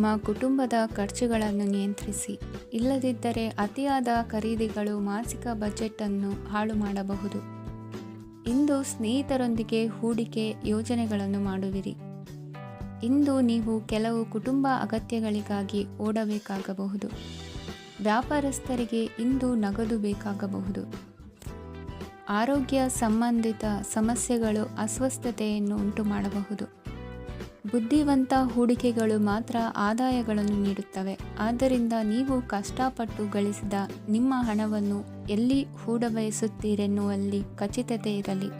ನಿಮ್ಮ ಕುಟುಂಬದ ಖರ್ಚುಗಳನ್ನು ನಿಯಂತ್ರಿಸಿ. ಇಲ್ಲದಿದ್ದರೆ ಅತಿಯಾದ ಖರೀದಿಗಳು ಮಾಸಿಕ ಬಜೆಟನ್ನು ಹಾಳು ಮಾಡಬಹುದು. ಇಂದು ಸ್ನೇಹಿತರೊಂದಿಗೆ ಹೂಡಿಕೆ ಯೋಜನೆಗಳನ್ನು ಮಾಡುವಿರಿ. ಇಂದು ನೀವು ಕೆಲವು ಕುಟುಂಬ ಅಗತ್ಯಗಳಿಗಾಗಿ ಓಡಬೇಕಾಗಬಹುದು. ವ್ಯಾಪಾರಸ್ಥರಿಗೆ ಇಂದು ನಗದು ಬೇಕಾಗಬಹುದು. ಆರೋಗ್ಯ ಸಂಬಂಧಿತ ಸಮಸ್ಯೆಗಳು ಅಸ್ವಸ್ಥತೆಯನ್ನು ಉಂಟುಮಾಡಬಹುದು. ಬುದ್ಧಿವಂತ ಹೂಡಿಕೆಗಳು ಮಾತ್ರ ಆದಾಯಗಳನ್ನು ನೀಡುತ್ತವೆ. ಆದ್ದರಿಂದ ನೀವು ಕಷ್ಟಪಟ್ಟು ಗಳಿಸಿದ ನಿಮ್ಮ ಹಣವನ್ನು ಎಲ್ಲಿ ಹೂಡಬಯಸುತ್ತೀರೆನ್ನುವಲ್ಲಿ ಖಚಿತತೆ ಇರಲಿ.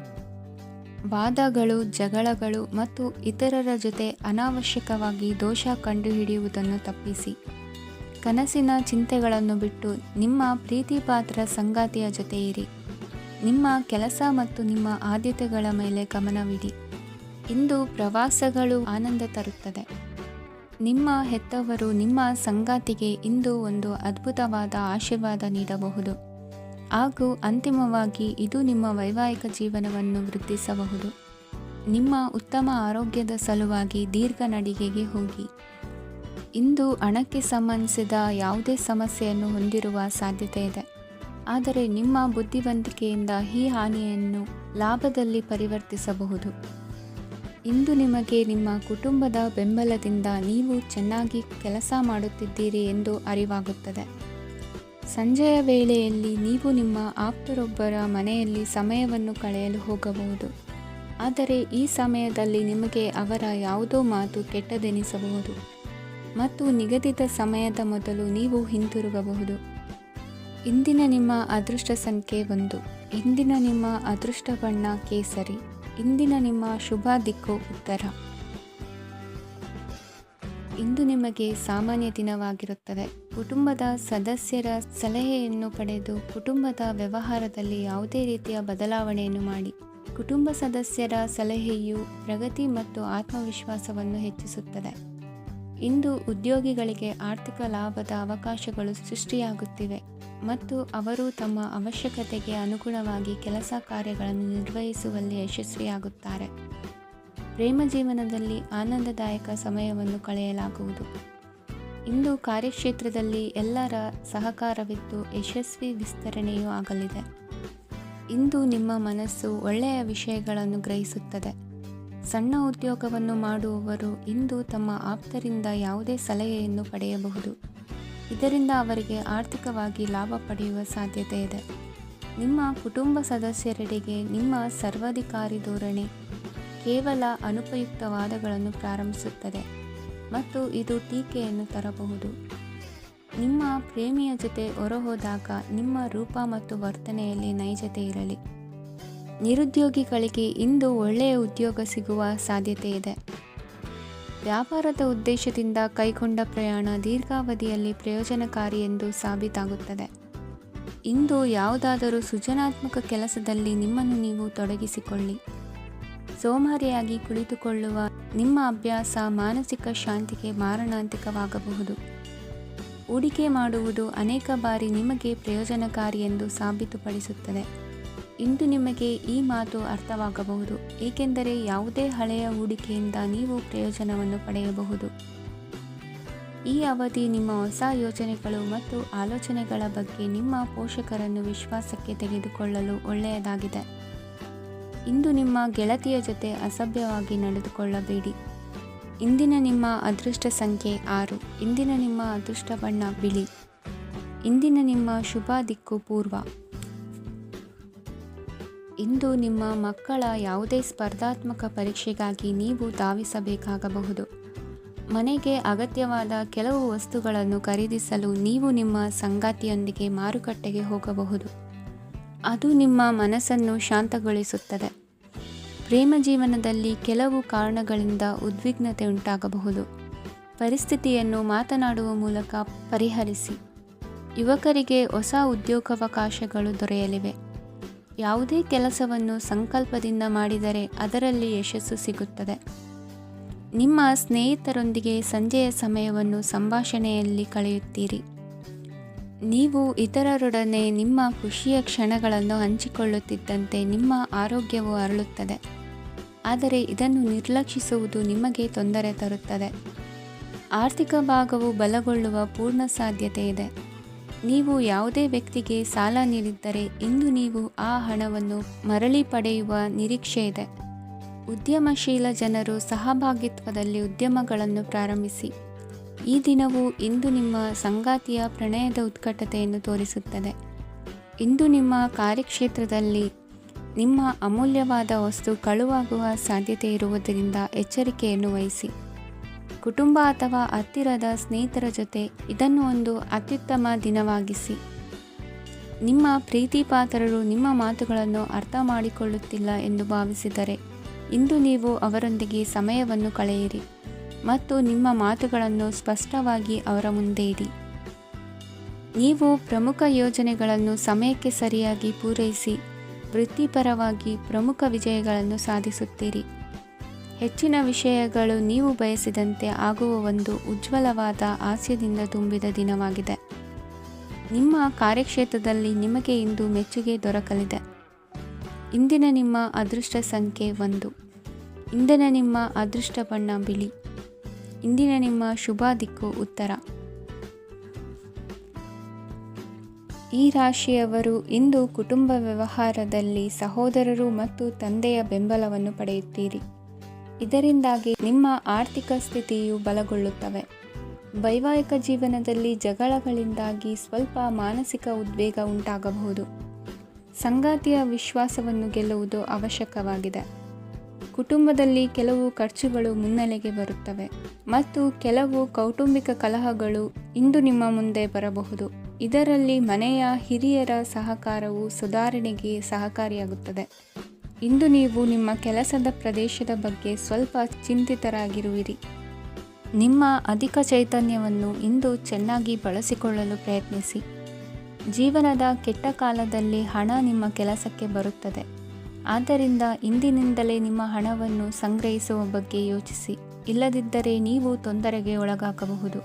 ವಾದಗಳು, ಜಗಳಗಳು ಮತ್ತು ಇತರರ ಜೊತೆ ಅನಾವಶ್ಯಕವಾಗಿ ದೋಷ ಕಂಡುಹಿಡಿಯುವುದನ್ನು ತಪ್ಪಿಸಿ. ಕನಸಿನ ಚಿಂತೆಗಳನ್ನು ಬಿಟ್ಟು ನಿಮ್ಮ ಪ್ರೀತಿಪಾತ್ರ ಸಂಗಾತಿಯ ಜೊತೆ ಇರಿ. ನಿಮ್ಮ ಕೆಲಸ ಮತ್ತು ನಿಮ್ಮ ಆದ್ಯತೆಗಳ ಮೇಲೆ ಗಮನವಿಡಿ. ಇಂದು ಪ್ರವಾಸಗಳು ಆನಂದ ತರುತ್ತದೆ. ನಿಮ್ಮ ಹೆತ್ತವರು ನಿಮ್ಮ ಸಂಗಾತಿಗೆ ಇಂದು ಒಂದು ಅದ್ಭುತವಾದ ಆಶೀರ್ವಾದ ನೀಡಬಹುದು ಹಾಗೂ ಅಂತಿಮವಾಗಿ ಇದು ನಿಮ್ಮ ವೈವಾಹಿಕ ಜೀವನವನ್ನು ವೃದ್ಧಿಸಬಹುದು. ನಿಮ್ಮ ಉತ್ತಮ ಆರೋಗ್ಯದ ಸಲುವಾಗಿ ದೀರ್ಘ ನಡಿಗೆಗೆ ಹೋಗಿ. ಇಂದು ಹಣಕ್ಕೆ ಸಂಬಂಧಿಸಿದ ಯಾವುದೇ ಸಮಸ್ಯೆಯನ್ನು ಹೊಂದಿರುವ ಸಾಧ್ಯತೆ ಇದೆ. ಆದರೆ ನಿಮ್ಮ ಬುದ್ಧಿವಂತಿಕೆಯಿಂದ ಈ ಹಾನಿಯನ್ನು ಲಾಭದಲ್ಲಿ ಪರಿವರ್ತಿಸಬಹುದು. ಇಂದು ನಿಮಗೆ ನಿಮ್ಮ ಕುಟುಂಬದ ಬೆಂಬಲದಿಂದ ನೀವು ಚೆನ್ನಾಗಿ ಕೆಲಸ ಮಾಡುತ್ತಿದ್ದೀರಿ ಎಂದು ಅರಿವಾಗುತ್ತದೆ. ಸಂಜೆಯ ವೇಳೆಯಲ್ಲಿ ನೀವು ನಿಮ್ಮ ಆಪ್ತರೊಬ್ಬರ ಮನೆಯಲ್ಲಿ ಸಮಯವನ್ನು ಕಳೆಯಲು ಹೋಗಬಹುದು. ಆದರೆ ಈ ಸಮಯದಲ್ಲಿ ನಿಮಗೆ ಅವರ ಯಾವುದೋ ಮಾತು ಕೆಟ್ಟದೆನಿಸಬಹುದು ಮತ್ತು ನಿಗದಿತ ಸಮಯದ ಮೊದಲು ನೀವು ಹಿಂತಿರುಗಬಹುದು. ಇಂದಿನ ನಿಮ್ಮ ಅದೃಷ್ಟ ಸಂಖ್ಯೆ 1. ಇಂದಿನ ನಿಮ್ಮ ಅದೃಷ್ಟ ಬಣ್ಣ ಕೇಸರಿ. ಇಂದಿನ ನಿಮ್ಮ ಶುಭ ದಿಕ್ಕು ಉತ್ತರ. ಇಂದು ನಿಮಗೆ ಸಾಮಾನ್ಯ ದಿನವಾಗಿರುತ್ತದೆ. ಕುಟುಂಬದ ಸದಸ್ಯರ ಸಲಹೆಯನ್ನು ಪಡೆದು ಕುಟುಂಬದ ವ್ಯವಹಾರದಲ್ಲಿ ಯಾವುದೇ ರೀತಿಯ ಬದಲಾವಣೆಯನ್ನು ಮಾಡಿ. ಕುಟುಂಬ ಸದಸ್ಯರ ಸಲಹೆಯು ಪ್ರಗತಿ ಮತ್ತು ಆತ್ಮವಿಶ್ವಾಸವನ್ನು ಹೆಚ್ಚಿಸುತ್ತದೆ. ಇಂದು ಉದ್ಯೋಗಿಗಳಿಗೆ ಆರ್ಥಿಕ ಲಾಭದ ಅವಕಾಶಗಳು ಸೃಷ್ಟಿಯಾಗುತ್ತಿವೆ ಮತ್ತು ಅವರು ತಮ್ಮ ಅವಶ್ಯಕತೆಗೆ ಅನುಗುಣವಾಗಿ ಕೆಲಸ ಕಾರ್ಯಗಳನ್ನು ನಿರ್ವಹಿಸುವಲ್ಲಿ ಯಶಸ್ವಿಯಾಗುತ್ತಾರೆ. ಪ್ರೇಮ ಜೀವನದಲ್ಲಿ ಆನಂದದಾಯಕ ಸಮಯವನ್ನು ಕಳೆಯಲಾಗುವುದು. ಇಂದು ಕಾರ್ಯಕ್ಷೇತ್ರದಲ್ಲಿ ಎಲ್ಲರ ಸಹಕಾರವಿದ್ದು ಯಶಸ್ವಿ ವಿಸ್ತರಣೆಯೂ ಆಗಲಿದೆ. ಇಂದು ನಿಮ್ಮ ಮನಸ್ಸು ಒಳ್ಳೆಯ ವಿಷಯಗಳನ್ನು ಗ್ರಹಿಸುತ್ತದೆ. ಸಣ್ಣ ಉದ್ಯೋಗವನ್ನು ಮಾಡುವವರು ಇಂದು ತಮ್ಮ ಆಪ್ತರಿಂದ ಯಾವುದೇ ಸಲಹೆಯನ್ನು ಪಡೆಯಬಹುದು. ಇದರಿಂದ ಅವರಿಗೆ ಆರ್ಥಿಕವಾಗಿ ಲಾಭ ಪಡೆಯುವ ಸಾಧ್ಯತೆ ಇದೆ. ನಿಮ್ಮ ಕುಟುಂಬ ಸದಸ್ಯರೆಡೆಗೆ ನಿಮ್ಮ ಸರ್ವಾಧಿಕಾರಿ ಧೋರಣೆ ಕೇವಲ ಅನುಪಯುಕ್ತ ವಾದಗಳನ್ನು ಪ್ರಾರಂಭಿಸುತ್ತದೆ ಮತ್ತು ಇದು ಟೀಕೆಯನ್ನು ತರಬಹುದು. ನಿಮ್ಮ ಪ್ರೇಮಿಯ ಜೊತೆ ಹೊರಹೋದಾಗ ನಿಮ್ಮ ರೂಪ ಮತ್ತು ವರ್ತನೆಯಲ್ಲಿ ನೈಜತೆ ಇರಲಿ. ನಿರುದ್ಯೋಗಿಗಳಿಗೆ ಇಂದು ಒಳ್ಳೆಯ ಉದ್ಯೋಗ ಸಿಗುವ ಸಾಧ್ಯತೆ ಇದೆ. ವ್ಯಾಪಾರದ ಉದ್ದೇಶದಿಂದ ಕೈಗೊಂಡ ಪ್ರಯಾಣ ದೀರ್ಘಾವಧಿಯಲ್ಲಿ ಪ್ರಯೋಜನಕಾರಿ ಎಂದು ಸಾಬೀತಾಗುತ್ತದೆ. ಇಂದು ಯಾವುದಾದರೂ ಸೃಜನಾತ್ಮಕ ಕೆಲಸದಲ್ಲಿ ನಿಮ್ಮನ್ನು ನೀವು ತೊಡಗಿಸಿಕೊಳ್ಳಿ. ಸೋಮಾರಿಯಾಗಿ ಕುಳಿತುಕೊಳ್ಳುವ ನಿಮ್ಮ ಅಭ್ಯಾಸ ಮಾನಸಿಕ ಶಾಂತಿಗೆ ಮಾರಣಾಂತಿಕವಾಗಬಹುದು. ಹೂಡಿಕೆ ಮಾಡುವುದು ಅನೇಕ ಬಾರಿ ನಿಮಗೆ ಪ್ರಯೋಜನಕಾರಿ ಎಂದು ಸಾಬೀತುಪಡಿಸುತ್ತದೆ. ಇಂದು ನಿಮಗೆ ಈ ಮಾತು ಅರ್ಥವಾಗಬಹುದು, ಏಕೆಂದರೆ ಯಾವುದೇ ಹಳೆಯ ಹೂಡಿಕೆಯಿಂದ ನೀವು ಪ್ರಯೋಜನವನ್ನು ಪಡೆಯಬಹುದು. ಈ ಅವಧಿ ನಿಮ್ಮ ಹೊಸ ಯೋಜನೆಗಳು ಮತ್ತು ಆಲೋಚನೆಗಳ ಬಗ್ಗೆ ನಿಮ್ಮ ಪೋಷಕರನ್ನು ವಿಶ್ವಾಸಕ್ಕೆ ತೆಗೆದುಕೊಳ್ಳಲು ಒಳ್ಳೆಯದಾಗಿದೆ. ಇಂದು ನಿಮ್ಮ ಗೆಳತಿಯ ಜೊತೆ ಅಸಭ್ಯವಾಗಿ ನಡೆದುಕೊಳ್ಳಬೇಡಿ. ಇಂದಿನ ನಿಮ್ಮ ಅದೃಷ್ಟ ಸಂಖ್ಯೆ 6. ಇಂದಿನ ನಿಮ್ಮ ಅದೃಷ್ಟ ಬಣ್ಣ ಬಿಳಿ. ಇಂದಿನ ನಿಮ್ಮ ಶುಭ ದಿಕ್ಕು ಪೂರ್ವ. ಇಂದು ನಿಮ್ಮ ಮಕ್ಕಳ ಯಾವುದೇ ಸ್ಪರ್ಧಾತ್ಮಕ ಪರೀಕ್ಷೆಗಾಗಿ ನೀವು ಧಾವಿಸಬೇಕಾಗಬಹುದು. ಮನೆಗೆ ಅಗತ್ಯವಾದ ಕೆಲವು ವಸ್ತುಗಳನ್ನು ಖರೀದಿಸಲು ನೀವು ನಿಮ್ಮ ಸಂಗಾತಿಯೊಂದಿಗೆ ಮಾರುಕಟ್ಟೆಗೆ ಹೋಗಬಹುದು. ಅದು ನಿಮ್ಮ ಮನಸ್ಸನ್ನು ಶಾಂತಗೊಳಿಸುತ್ತದೆ. ಪ್ರೇಮ ಜೀವನದಲ್ಲಿ ಕೆಲವು ಕಾರಣಗಳಿಂದ ಉದ್ವಿಗ್ನತೆ ಉಂಟಾಗಬಹುದು. ಪರಿಸ್ಥಿತಿಯನ್ನು ಮಾತನಾಡುವ ಮೂಲಕ ಪರಿಹರಿಸಿ. ಯುವಕರಿಗೆ ಹೊಸ ಉದ್ಯೋಗಾವಕಾಶಗಳು ದೊರೆಯಲಿವೆ. ಯಾವುದೇ ಕೆಲಸವನ್ನು ಸಂಕಲ್ಪದಿಂದ ಮಾಡಿದರೆ ಅದರಲ್ಲಿ ಯಶಸ್ಸು ಸಿಗುತ್ತದೆ. ನಿಮ್ಮ ಸ್ನೇಹಿತರೊಂದಿಗೆ ಸಂಜೆಯ ಸಮಯವನ್ನು ಸಂಭಾಷಣೆಯಲ್ಲಿ ಕಳೆಯುತ್ತೀರಿ. ನೀವು ಇತರರೊಡನೆ ನಿಮ್ಮ ಖುಷಿಯ ಕ್ಷಣಗಳನ್ನು ಹಂಚಿಕೊಳ್ಳುತ್ತಿದ್ದಂತೆ ನಿಮ್ಮ ಆರೋಗ್ಯವು ಅರಳುತ್ತದೆ. ಆದರೆ ಇದನ್ನು ನಿರ್ಲಕ್ಷಿಸುವುದು ನಿಮಗೆ ತೊಂದರೆ ತರುತ್ತದೆ. ಆರ್ಥಿಕ ಭಾಗವು ಬಲಗೊಳ್ಳುವ ಪೂರ್ಣ ಸಾಧ್ಯತೆ ಇದೆ. ನೀವು ಯಾವುದೇ ವ್ಯಕ್ತಿಗೆ ಸಾಲ ನೀಡಿದ್ದರೆ ಇಂದು ನೀವು ಆ ಹಣವನ್ನು ಮರಳಿ ಪಡೆಯುವ ನಿರೀಕ್ಷೆ ಇದೆ. ಉದ್ಯಮಶೀಲ ಜನರು ಸಹಭಾಗಿತ್ವದಲ್ಲಿ ಉದ್ಯಮಗಳನ್ನು ಪ್ರಾರಂಭಿಸಿ. ಈ ದಿನವು ಇಂದು ನಿಮ್ಮ ಸಂಗಾತಿಯ ಪ್ರಣಯದ ಉತ್ಕಟತೆಯನ್ನು ತೋರಿಸುತ್ತದೆ. ಇಂದು ನಿಮ್ಮ ಕಾರ್ಯಕ್ಷೇತ್ರದಲ್ಲಿ ನಿಮ್ಮ ಅಮೂಲ್ಯವಾದ ವಸ್ತು ಕಳುವಾಗುವ ಸಾಧ್ಯತೆ ಇರುವುದರಿಂದ ಎಚ್ಚರಿಕೆಯನ್ನು ವಹಿಸಿ. ಕುಟುಂಬ ಅಥವಾ ಹತ್ತಿರದ ಸ್ನೇಹಿತರ ಜೊತೆ ಇದನ್ನು ಒಂದು ಅತ್ಯುತ್ತಮ ದಿನವಾಗಿಸಿ. ನಿಮ್ಮ ಪ್ರೀತಿಪಾತ್ರರು ನಿಮ್ಮ ಮಾತುಗಳನ್ನು ಅರ್ಥ ಮಾಡಿಕೊಳ್ಳುತ್ತಿಲ್ಲ ಎಂದು ಭಾವಿಸಿದರೆ ಇಂದು ನೀವು ಅವರೊಂದಿಗೆ ಸಮಯವನ್ನು ಕಳೆಯಿರಿ ಮತ್ತು ನಿಮ್ಮ ಮಾತುಗಳನ್ನು ಸ್ಪಷ್ಟವಾಗಿ ಅವರ ಮುಂದೆ ಇಡಿ. ನೀವು ಪ್ರಮುಖ ಯೋಜನೆಗಳನ್ನು ಸಮಯಕ್ಕೆ ಸರಿಯಾಗಿ ಪೂರೈಸಿ ವೃತ್ತಿಪರವಾಗಿ ಪ್ರಮುಖ ವಿಜಯಗಳನ್ನು ಸಾಧಿಸುತ್ತೀರಿ. ಹೆಚ್ಚಿನ ವಿಷಯಗಳು ನೀವು ಬಯಸಿದಂತೆ ಆಗುವ ಒಂದು ಉಜ್ವಲವಾದ ಹಾಸ್ಯದಿಂದ ತುಂಬಿದ ದಿನವಾಗಿದೆ. ನಿಮ್ಮ ಕಾರ್ಯಕ್ಷೇತ್ರದಲ್ಲಿ ನಿಮಗೆ ಇಂದು ಮೆಚ್ಚುಗೆ ದೊರಕಲಿದೆ. ಇಂದಿನ ನಿಮ್ಮ ಅದೃಷ್ಟ ಸಂಖ್ಯೆ 1. ಇಂದಿನ ನಿಮ್ಮ ಅದೃಷ್ಟ ಬಣ್ಣ ಬಿಳಿ. ಇಂದಿನ ನಿಮ್ಮ ಶುಭ ದಿಕ್ಕು ಉತ್ತರ. ಈ ರಾಶಿಯವರು ಇಂದು ಕುಟುಂಬ ವ್ಯವಹಾರದಲ್ಲಿ ಸಹೋದರರು ಮತ್ತು ತಂದೆಯ ಬೆಂಬಲವನ್ನು ಪಡೆಯುತ್ತೀರಿ. ಇದರಿಂದಾಗಿ ನಿಮ್ಮ ಆರ್ಥಿಕ ಸ್ಥಿತಿಯು ಬಲಗೊಳ್ಳುತ್ತವೆ. ವೈವಾಹಿಕ ಜೀವನದಲ್ಲಿ ಜಗಳಗಳಿಂದಾಗಿ ಸ್ವಲ್ಪ ಮಾನಸಿಕ ಉದ್ವೇಗ ಉಂಟಾಗಬಹುದು. ಸಂಗಾತಿಯ ವಿಶ್ವಾಸವನ್ನು ಗೆಲ್ಲುವುದು ಅವಶ್ಯಕವಾಗಿದೆ. ಕುಟುಂಬದಲ್ಲಿ ಕೆಲವು ಖರ್ಚುಗಳು ಮುನ್ನೆಲೆಗೆ ಬರುತ್ತವೆ ಮತ್ತು ಕೆಲವು ಕೌಟುಂಬಿಕ ಕಲಹಗಳು ಇಂದು ನಿಮ್ಮ ಮುಂದೆ ಬರಬಹುದು. ಇದರಲ್ಲಿ ಮನೆಯ ಹಿರಿಯರ ಸಹಕಾರವು ಸುಧಾರಣೆಗೆ ಸಹಕಾರಿಯಾಗುತ್ತದೆ. ಇಂದು ನೀವು ನಿಮ್ಮ ಕೆಲಸದ ಪ್ರದೇಶದ ಬಗ್ಗೆ ಸ್ವಲ್ಪ ಚಿಂತಿತರಾಗಿರುವಿರಿ. ನಿಮ್ಮ ಅಧಿಕ ಚೈತನ್ಯವನ್ನು ಇಂದು ಚೆನ್ನಾಗಿ ಬಳಸಿಕೊಳ್ಳಲು ಪ್ರಯತ್ನಿಸಿ. ಜೀವನದ ಕೆಟ್ಟ ಕಾಲದಲ್ಲಿ ಹಣ ನಿಮ್ಮ ಕೆಲಸಕ್ಕೆ ಬರುತ್ತದೆ. ಆದ್ದರಿಂದ ಇಂದಿನಿಂದಲೇ ನಿಮ್ಮ ಹಣವನ್ನು ಸಂಗ್ರಹಿಸುವ ಬಗ್ಗೆ ಯೋಚಿಸಿ. ಇಲ್ಲದಿದ್ದರೆ ನೀವು ತೊಂದರೆಗೆ ಒಳಗಾಗಬಹುದು.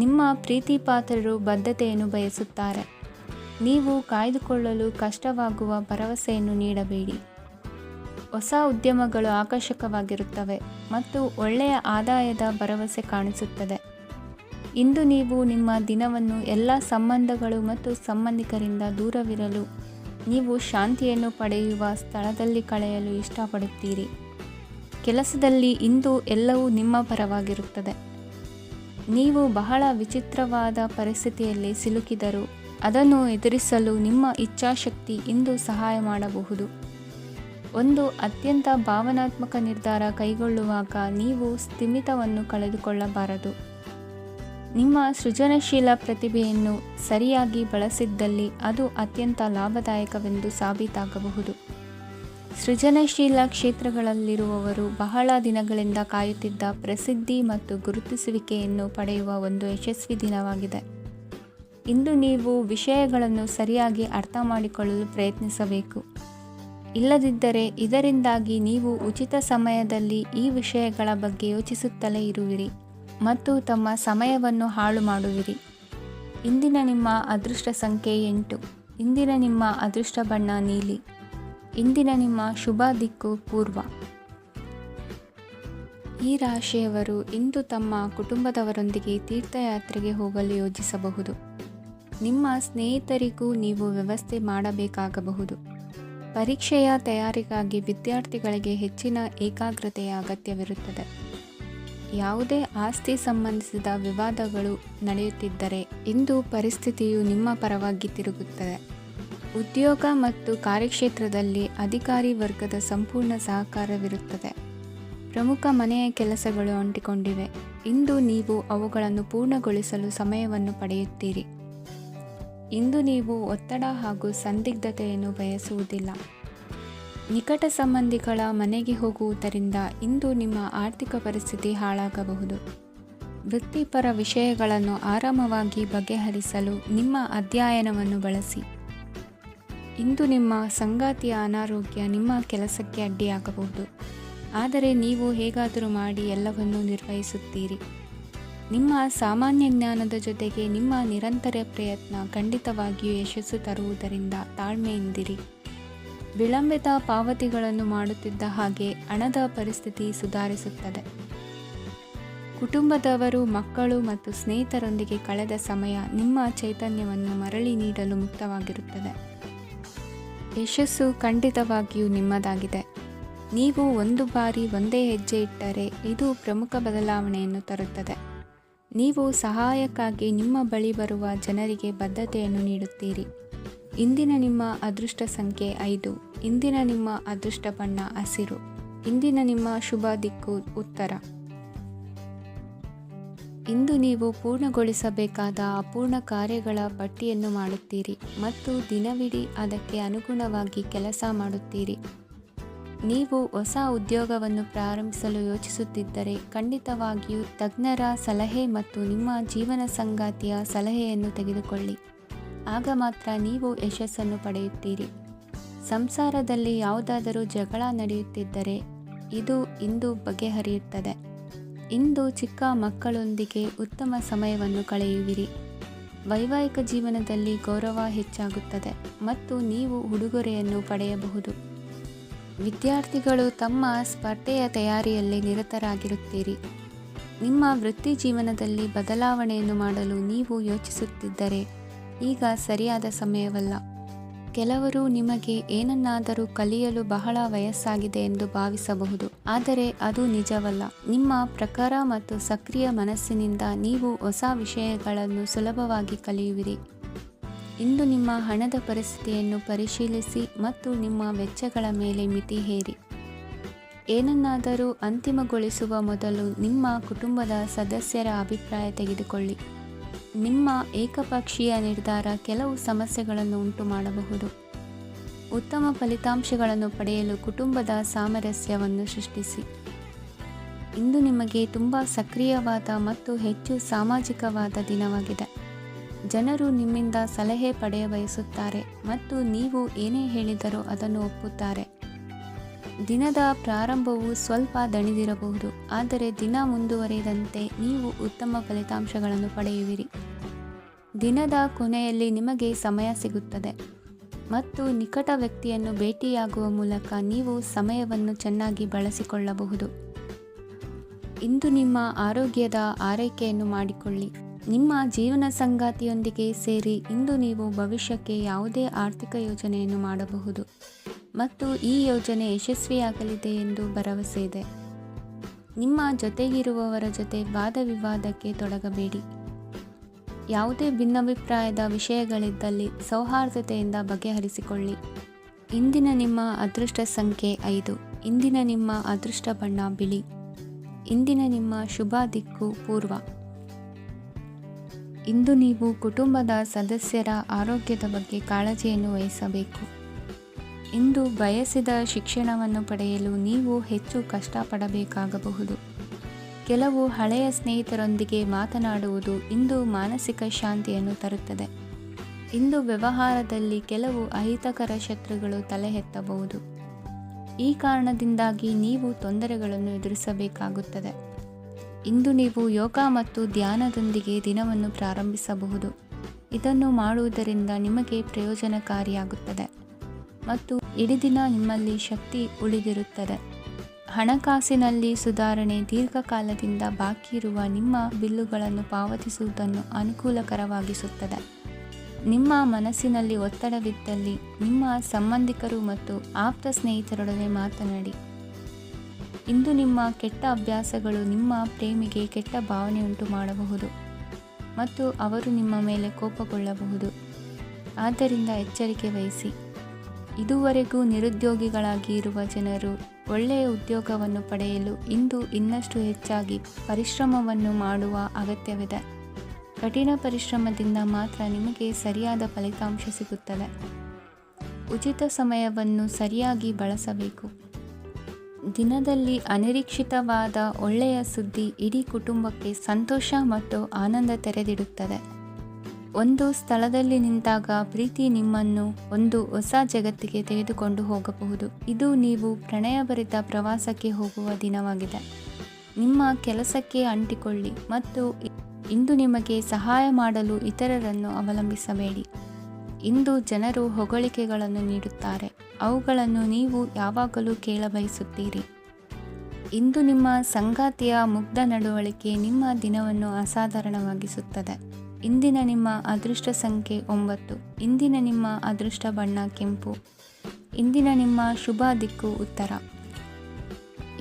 ನಿಮ್ಮ ಪ್ರೀತಿಪಾತ್ರರು ಬದ್ಧತೆಯನ್ನು ಬಯಸುತ್ತಾರೆ. ನೀವು ಕಾಯ್ದುಕೊಳ್ಳಲು ಕಷ್ಟವಾಗುವ ಭರವಸೆಯನ್ನು ನೀಡಬೇಡಿ. ಹೊಸ ಉದ್ಯಮಗಳು ಆಕರ್ಷಕವಾಗಿರುತ್ತವೆ ಮತ್ತು ಒಳ್ಳೆಯ ಆದಾಯದ ಭರವಸೆ ಕಾಣಿಸುತ್ತದೆ. ಇಂದು ನೀವು ನಿಮ್ಮ ದಿನವನ್ನು ಎಲ್ಲ ಸಂಬಂಧಗಳು ಮತ್ತು ಸಂಬಂಧಿಕರಿಂದ ದೂರವಿರಲು ನೀವು ಶಾಂತಿಯನ್ನು ಪಡೆಯುವ ಸ್ಥಳದಲ್ಲಿ ಕಳೆಯಲು ಇಷ್ಟಪಡುತ್ತೀರಿ. ಕೆಲಸದಲ್ಲಿ ಇಂದು ಎಲ್ಲವೂ ನಿಮ್ಮ ಪರವಾಗಿರುತ್ತದೆ. ನೀವು ಬಹಳ ವಿಚಿತ್ರವಾದ ಪರಿಸ್ಥಿತಿಯಲ್ಲಿ ಸಿಲುಕಿದರೂ ಅದನ್ನು ಎದುರಿಸಲು ನಿಮ್ಮ ಇಚ್ಛಾಶಕ್ತಿ ಇಂದು ಸಹಾಯ ಮಾಡಬಹುದು. ಒಂದು ಅತ್ಯಂತ ಭಾವನಾತ್ಮಕ ನಿರ್ಧಾರ ಕೈಗೊಳ್ಳುವಾಗ ನೀವು ಸ್ಥಿಮಿತವನ್ನು ಕಳೆದುಕೊಳ್ಳಬಾರದು. ನಿಮ್ಮ ಸೃಜನಶೀಲ ಪ್ರತಿಭೆಯನ್ನು ಸರಿಯಾಗಿ ಬಳಸಿದ್ದಲ್ಲಿ ಅದು ಅತ್ಯಂತ ಲಾಭದಾಯಕವೆಂದು ಸಾಬೀತಾಗಬಹುದು. ಸೃಜನಶೀಲ ಕ್ಷೇತ್ರಗಳಲ್ಲಿರುವವರು ಬಹಳ ದಿನಗಳಿಂದ ಕಾಯುತ್ತಿದ್ದ ಪ್ರಸಿದ್ಧಿ ಮತ್ತು ಗುರುತಿಸುವಿಕೆಯನ್ನು ಪಡೆಯುವ ಒಂದು ಯಶಸ್ವಿ ದಿನವಾಗಿದೆ. ಇಂದು ನೀವು ವಿಷಯಗಳನ್ನು ಸರಿಯಾಗಿ ಅರ್ಥ ಮಾಡಿಕೊಳ್ಳಲು ಪ್ರಯತ್ನಿಸಬೇಕು. ಇಲ್ಲದಿದ್ದರೆ ಇದರಿಂದಾಗಿ ನೀವು ಉಚಿತ ಸಮಯದಲ್ಲಿ ಈ ವಿಷಯಗಳ ಬಗ್ಗೆ ಯೋಚಿಸುತ್ತಲೇ ಇರುವಿರಿ ಮತ್ತು ತಮ್ಮ ಸಮಯವನ್ನು ಹಾಳು ಮಾಡುವಿರಿ. ಇಂದಿನ ನಿಮ್ಮ ಅದೃಷ್ಟ ಸಂಖ್ಯೆ 8. ಇಂದಿನ ನಿಮ್ಮ ಅದೃಷ್ಟ ಬಣ್ಣ ನೀಲಿ. ಇಂದಿನ ನಿಮ್ಮ ಶುಭ ದಿಕ್ಕು ಪೂರ್ವ. ಈ ರಾಶಿಯವರು ಇಂದು ತಮ್ಮ ಕುಟುಂಬದವರೊಂದಿಗೆ ತೀರ್ಥಯಾತ್ರೆಗೆ ಹೋಗಲು ಯೋಜಿಸಬಹುದು. ನಿಮ್ಮ ಸ್ನೇಹಿತರಿಗೂ ನೀವು ವ್ಯವಸ್ಥೆ ಮಾಡಬೇಕಾಗಬಹುದು. ಪರೀಕ್ಷೆಯ ತಯಾರಿಗಾಗಿ ವಿದ್ಯಾರ್ಥಿಗಳಿಗೆ ಹೆಚ್ಚಿನ ಏಕಾಗ್ರತೆಯ ಅಗತ್ಯವಿರುತ್ತದೆ. ಯಾವುದೇ ಆಸ್ತಿ ಸಂಬಂಧಿಸಿದ ವಿವಾದಗಳು ನಡೆಯುತ್ತಿದ್ದರೆ ಇಂದು ಪರಿಸ್ಥಿತಿಯು ನಿಮ್ಮ ಪರವಾಗಿ ತಿರುಗುತ್ತದೆ. ಉದ್ಯೋಗ ಮತ್ತು ಕಾರ್ಯಕ್ಷೇತ್ರದಲ್ಲಿ ಅಧಿಕಾರಿ ವರ್ಗದ ಸಂಪೂರ್ಣ ಸಹಕಾರವಿರುತ್ತದೆ. ಪ್ರಮುಖ ಮನೆಯ ಕೆಲಸಗಳು ಅಂಟಿಕೊಂಡಿವೆ. ಇಂದು ನೀವು ಅವುಗಳನ್ನು ಪೂರ್ಣಗೊಳಿಸಲು ಸಮಯವನ್ನು ಪಡೆಯುತ್ತೀರಿ. ಇಂದು ನೀವು ಒತ್ತಡ ಹಾಗೂ ಸಂದಿಗ್ಧತೆಯನ್ನು ಬಯಸುವುದಿಲ್ಲ. ನಿಕಟ ಸಂಬಂಧಿಗಳ ಮನೆಗೆ ಹೋಗುವುದರಿಂದ ಇಂದು ನಿಮ್ಮ ಆರ್ಥಿಕ ಪರಿಸ್ಥಿತಿ ಹಾಳಾಗಬಹುದು. ವೃತ್ತಿಪರ ವಿಷಯಗಳನ್ನು ಆರಾಮವಾಗಿ ಬಗೆಹರಿಸಲು ನಿಮ್ಮ ಅಧ್ಯಯನವನ್ನು ಬಳಸಿ. ಇಂದು ನಿಮ್ಮ ಸಂಗಾತಿಯ ಅನಾರೋಗ್ಯ ನಿಮ್ಮ ಕೆಲಸಕ್ಕೆ ಅಡ್ಡಿಯಾಗಬಹುದು, ಆದರೆ ನೀವು ಹೇಗಾದರೂ ಮಾಡಿ ಎಲ್ಲವನ್ನೂ ನಿರ್ವಹಿಸುತ್ತೀರಿ. ನಿಮ್ಮ ಸಾಮಾನ್ಯ ಜ್ಞಾನದ ಜೊತೆಗೆ ನಿಮ್ಮ ನಿರಂತರ ಪ್ರಯತ್ನ ಖಂಡಿತವಾಗಿಯೂ ಯಶಸ್ಸು ತರುವುದರಿಂದ ತಾಳ್ಮೆಯಿಂದಿರಿ. ವಿಳಂಬಿತ ಪಾವತಿಗಳನ್ನು ಮಾಡುತ್ತಿದ್ದ ಹಾಗೆ ಹಣದ ಪರಿಸ್ಥಿತಿ ಸುಧಾರಿಸುತ್ತದೆ. ಕುಟುಂಬದವರು, ಮಕ್ಕಳು ಮತ್ತು ಸ್ನೇಹಿತರೊಂದಿಗೆ ಕಳೆದ ಸಮಯ ನಿಮ್ಮ ಚೈತನ್ಯವನ್ನು ಮರಳಿ ನೀಡಲು ಮುಕ್ತವಾಗಿರುತ್ತದೆ. ಯಶಸ್ಸು ಖಂಡಿತವಾಗಿಯೂ ನಿಮ್ಮದಾಗಿದೆ. ನೀವು ಒಂದು ಬಾರಿ ಒಂದೇ ಹೆಜ್ಜೆ ಇಟ್ಟರೆ ಇದು ಪ್ರಮುಖ ಬದಲಾವಣೆಯನ್ನು ತರುತ್ತದೆ. ನೀವು ಸಹಾಯಕ್ಕಾಗಿ ನಿಮ್ಮ ಬಳಿ ಬರುವ ಜನರಿಗೆ ಬದ್ಧತೆಯನ್ನು ನೀಡುತ್ತೀರಿ. ಇಂದಿನ ನಿಮ್ಮ ಅದೃಷ್ಟ ಸಂಖ್ಯೆ 5. ಇಂದಿನ ನಿಮ್ಮ ಅದೃಷ್ಟ ಬಣ್ಣ ಹಸಿರು. ಇಂದಿನ ನಿಮ್ಮ ಶುಭ ದಿಕ್ಕು ಉತ್ತರ. ಇಂದು ನೀವು ಪೂರ್ಣಗೊಳಿಸಬೇಕಾದ ಅಪೂರ್ಣ ಕಾರ್ಯಗಳ ಪಟ್ಟಿಯನ್ನು ಮಾಡುತ್ತೀರಿ ಮತ್ತು ದಿನವಿಡೀ ಅದಕ್ಕೆ ಅನುಗುಣವಾಗಿ ಕೆಲಸ ಮಾಡುತ್ತೀರಿ. ನೀವು ಹೊಸ ಉದ್ಯೋಗವನ್ನು ಪ್ರಾರಂಭಿಸಲು ಯೋಚಿಸುತ್ತಿದ್ದರೆ ಖಂಡಿತವಾಗಿಯೂ ತಜ್ಞರ ಸಲಹೆ ಮತ್ತು ನಿಮ್ಮ ಜೀವನ ಸಂಗಾತಿಯ ಸಲಹೆಯನ್ನು ತೆಗೆದುಕೊಳ್ಳಿ. ಆಗ ಮಾತ್ರ ನೀವು ಯಶಸ್ಸನ್ನು ಪಡೆಯುತ್ತೀರಿ. ಸಂಸಾರದಲ್ಲಿ ಯಾವುದಾದರೂ ಜಗಳ ನಡೆಯುತ್ತಿದ್ದರೆ ಇದು ಇಂದು ಬಗೆಹರಿಯುತ್ತದೆ. ಇಂದು ಚಿಕ್ಕ ಮಕ್ಕಳೊಂದಿಗೆ ಉತ್ತಮ ಸಮಯವನ್ನು ಕಳೆಯುವಿರಿ. ವೈವಾಹಿಕ ಜೀವನದಲ್ಲಿ ಗೌರವ ಹೆಚ್ಚಾಗುತ್ತದೆ ಮತ್ತು ನೀವು ಉಡುಗೊರೆಯನ್ನು ಪಡೆಯಬಹುದು. ವಿದ್ಯಾರ್ಥಿಗಳು ತಮ್ಮ ಸ್ಪರ್ಧೆಯ ತಯಾರಿಯಲ್ಲಿ ನಿರತರಾಗಿರುತ್ತೀರಿ. ನಿಮ್ಮ ವೃತ್ತಿ ಜೀವನದಲ್ಲಿ ಬದಲಾವಣೆಯನ್ನು ಮಾಡಲು ನೀವು ಯೋಚಿಸುತ್ತಿದ್ದರೆ ಈಗ ಸರಿಯಾದ ಸಮಯವಲ್ಲ. ಕೆಲವರು ನಿಮಗೆ ಏನನ್ನಾದರೂ ಕಲಿಯಲು ಬಹಳ ವಯಸ್ಸಾಗಿದೆ ಎಂದು ಭಾವಿಸಬಹುದು, ಆದರೆ ಅದು ನಿಜವಲ್ಲ. ನಿಮ್ಮ ಪ್ರಖರ ಮತ್ತು ಸಕ್ರಿಯ ಮನಸ್ಸಿನಿಂದ ನೀವು ಹೊಸ ವಿಷಯಗಳನ್ನು ಸುಲಭವಾಗಿ ಕಲಿಯುವಿರಿ. ಇಂದು ನಿಮ್ಮ ಹಣದ ಪರಿಸ್ಥಿತಿಯನ್ನು ಪರಿಶೀಲಿಸಿ ಮತ್ತು ನಿಮ್ಮ ವೆಚ್ಚಗಳ ಮೇಲೆ ಮಿತಿ ಹೇರಿ. ಏನನ್ನಾದರೂ ಅಂತಿಮಗೊಳಿಸುವ ಮೊದಲು ನಿಮ್ಮ ಕುಟುಂಬದ ಸದಸ್ಯರ ಅಭಿಪ್ರಾಯ ತೆಗೆದುಕೊಳ್ಳಿ. ನಿಮ್ಮ ಏಕಪಕ್ಷೀಯ ನಿರ್ಧಾರ ಕೆಲವು ಸಮಸ್ಯೆಗಳನ್ನು ಉಂಟು ಮಾಡಬಹುದು. ಉತ್ತಮ ಫಲಿತಾಂಶಗಳನ್ನು ಪಡೆಯಲು ಕುಟುಂಬದ ಸಾಮರಸ್ಯವನ್ನು ಸೃಷ್ಟಿಸಿ. ಇಂದು ನಿಮಗೆ ತುಂಬ ಸಕ್ರಿಯವಾದ ಮತ್ತು ಹೆಚ್ಚು ಸಾಮಾಜಿಕವಾದ ದಿನವಾಗಿದೆ. ಜನರು ನಿಮ್ಮಿಂದ ಸಲಹೆ ಪಡೆಯ ಬಯಸುತ್ತಾರೆ ಮತ್ತು ನೀವು ಏನೇ ಹೇಳಿದರೂ ಅದನ್ನು ಒಪ್ಪುತ್ತಾರೆ. ದಿನದ ಪ್ರಾರಂಭವು ಸ್ವಲ್ಪ ದಣಿದಿರಬಹುದು, ಆದರೆ ದಿನ ಮುಂದುವರಿದಂತೆ ನೀವು ಉತ್ತಮ ಫಲಿತಾಂಶಗಳನ್ನು ಪಡೆಯುವಿರಿ. ದಿನದ ಕೊನೆಯಲ್ಲಿ ನಿಮಗೆ ಸಮಯ ಸಿಗುತ್ತದೆ ಮತ್ತು ನಿಕಟ ವ್ಯಕ್ತಿಯನ್ನು ಭೇಟಿಯಾಗುವ ಮೂಲಕ ನೀವು ಸಮಯವನ್ನು ಚೆನ್ನಾಗಿ ಬಳಸಿಕೊಳ್ಳಬಹುದು. ಇಂದು ನಿಮ್ಮ ಆರೋಗ್ಯದ ಆರೈಕೆಯನ್ನು ಮಾಡಿಕೊಳ್ಳಿ. ನಿಮ್ಮ ಜೀವನ ಸಂಗಾತಿಯೊಂದಿಗೆ ಸೇರಿ ಇಂದು ನೀವು ಭವಿಷ್ಯಕ್ಕೆ ಯಾವುದೇ ಆರ್ಥಿಕ ಯೋಜನೆಯನ್ನು ಮಾಡಬಹುದು ಮತ್ತು ಈ ಯೋಜನೆ ಯಶಸ್ವಿಯಾಗಲಿದೆ ಎಂದು ಭರವಸೆ ಇದೆ. ನಿಮ್ಮ ಜೊತೆಗಿರುವವರ ಜೊತೆ ವಾದ ವಿವಾದಕ್ಕೆ ತೊಡಗಬೇಡಿ. ಯಾವುದೇ ಭಿನ್ನಾಭಿಪ್ರಾಯದ ವಿಷಯಗಳಿದ್ದಲ್ಲಿ ಸೌಹಾರ್ದತೆಯಿಂದ ಬಗೆಹರಿಸಿಕೊಳ್ಳಿ. ಇಂದಿನ ನಿಮ್ಮ ಅದೃಷ್ಟ ಸಂಖ್ಯೆ 5. ಇಂದಿನ ನಿಮ್ಮ ಅದೃಷ್ಟ ಬಣ್ಣ ಬಿಳಿ. ಇಂದಿನ ನಿಮ್ಮ ಶುಭ ದಿಕ್ಕು ಪೂರ್ವ. ಇಂದು ನೀವು ಕುಟುಂಬದ ಸದಸ್ಯರ ಆರೋಗ್ಯದ ಬಗ್ಗೆ ಕಾಳಜಿಯನ್ನು ವಹಿಸಬೇಕು. ಇಂದು ಬಯಸಿದ ಶಿಕ್ಷಣವನ್ನು ಪಡೆಯಲು ನೀವು ಹೆಚ್ಚು ಕಷ್ಟಪಡಬೇಕಾಗಬಹುದು. ಕೆಲವು ಹಳೆಯ ಸ್ನೇಹಿತರೊಂದಿಗೆ ಮಾತನಾಡುವುದು ಇಂದು ಮಾನಸಿಕ ಶಾಂತಿಯನ್ನು ತರುತ್ತದೆ. ಇಂದು ವ್ಯವಹಾರದಲ್ಲಿ ಕೆಲವು ಅಹಿತಕರ ಶತ್ರುಗಳು ತಲೆ ಎತ್ತಬಹುದು. ಈ ಕಾರಣದಿಂದಾಗಿ ನೀವು ತೊಂದರೆಗಳನ್ನು ಎದುರಿಸಬೇಕಾಗುತ್ತದೆ. ಇಂದು ನೀವು ಯೋಗ ಮತ್ತು ಧ್ಯಾನದೊಂದಿಗೆ ದಿನವನ್ನು ಪ್ರಾರಂಭಿಸಬಹುದು. ಇದನ್ನು ಮಾಡುವುದರಿಂದ ನಿಮಗೆ ಪ್ರಯೋಜನಕಾರಿಯಾಗುತ್ತದೆ ಮತ್ತು ಇಡೀ ದಿನ ನಿಮ್ಮಲ್ಲಿ ಶಕ್ತಿ ಉಳಿದಿರುತ್ತದೆ. ಹಣಕಾಸಿನಲ್ಲಿ ಸುಧಾರಣೆ ದೀರ್ಘಕಾಲದಿಂದ ಬಾಕಿ ಇರುವ ನಿಮ್ಮ ಬಿಲ್ಲುಗಳನ್ನು ಪಾವತಿಸುವುದನ್ನು ಅನುಕೂಲಕರವಾಗಿಸುತ್ತದೆ. ನಿಮ್ಮ ಮನಸ್ಸಿನಲ್ಲಿ ಒತ್ತಡವಿದ್ದಲ್ಲಿ ನಿಮ್ಮ ಸಂಬಂಧಿಕರು ಮತ್ತು ಆಪ್ತ ಸ್ನೇಹಿತರೊಡನೆ ಮಾತನಾಡಿ. ಇಂದು ನಿಮ್ಮ ಕೆಟ್ಟ ಅಭ್ಯಾಸಗಳು ನಿಮ್ಮ ಪ್ರೇಮಿಗೆ ಕೆಟ್ಟ ಭಾವನೆಯುಂಟು ಮಾಡಬಹುದು ಮತ್ತು ಅವರು ನಿಮ್ಮ ಮೇಲೆ ಕೋಪಗೊಳ್ಳಬಹುದು. ಆದ್ದರಿಂದ ಎಚ್ಚರಿಕೆ ವಹಿಸಿ. ಇದುವರೆಗೂ ನಿರುದ್ಯೋಗಿಗಳಾಗಿ ಇರುವ ಜನರು ಒಳ್ಳೆಯ ಉದ್ಯೋಗವನ್ನು ಪಡೆಯಲು ಇಂದು ಇನ್ನಷ್ಟು ಹೆಚ್ಚಾಗಿ ಪರಿಶ್ರಮವನ್ನು ಮಾಡುವ ಅಗತ್ಯವಿದೆ. ಕಠಿಣ ಪರಿಶ್ರಮದಿಂದ ಮಾತ್ರ ನಿಮಗೆ ಸರಿಯಾದ ಫಲಿತಾಂಶ ಸಿಗುತ್ತದೆ. ಉಚಿತ ಸಮಯವನ್ನು ಸರಿಯಾಗಿ ಬಳಸಬೇಕು. ದಿನದಲ್ಲಿ ಅನಿರೀಕ್ಷಿತವಾದ ಒಳ್ಳೆಯ ಸುದ್ದಿ ಇಡೀ ಕುಟುಂಬಕ್ಕೆ ಸಂತೋಷ ಮತ್ತು ಆನಂದ ತೆರೆದಿಡುತ್ತದೆ. ಒಂದು ಸ್ಥಳದಲ್ಲಿ ನಿಂತಾಗ ಪ್ರೀತಿ ನಿಮ್ಮನ್ನು ಒಂದು ಹೊಸ ಜಗತ್ತಿಗೆ ತೆಗೆದುಕೊಂಡು ಹೋಗಬಹುದು. ಇದು ನೀವು ಪ್ರಣಯಭರಿತ ಪ್ರವಾಸಕ್ಕೆ ಹೋಗುವ ದಿನವಾಗಿದೆ. ನಿಮ್ಮ ಕೆಲಸಕ್ಕೆ ಅಂಟಿಕೊಳ್ಳಿ ಮತ್ತು ಇಂದು ನಿಮಗೆ ಸಹಾಯ ಮಾಡಲು ಇತರರನ್ನು ಅವಲಂಬಿಸಬೇಡಿ. ಇಂದು ಜನರು ಹೊಗಳಿಕೆಗಳನ್ನು ನೀಡುತ್ತಾರೆ. ಅವುಗಳನ್ನು ನೀವು ಯಾವಾಗಲೂ ಕೇಳಬಯಸುತ್ತೀರಿ. ಇಂದು ನಿಮ್ಮ ಸಂಗಾತಿಯ ಮುಗ್ಧ ನಡವಳಿಕೆ ನಿಮ್ಮ ದಿನವನ್ನು ಅಸಾಧಾರಣವಾಗಿಸುತ್ತದೆ. ಇಂದಿನ ನಿಮ್ಮ ಅದೃಷ್ಟ ಸಂಖ್ಯೆ 9. ಇಂದಿನ ನಿಮ್ಮ ಅದೃಷ್ಟ ಬಣ್ಣ ಕೆಂಪು. ಇಂದಿನ ನಿಮ್ಮ ಶುಭ ದಿಕ್ಕು ಉತ್ತರ.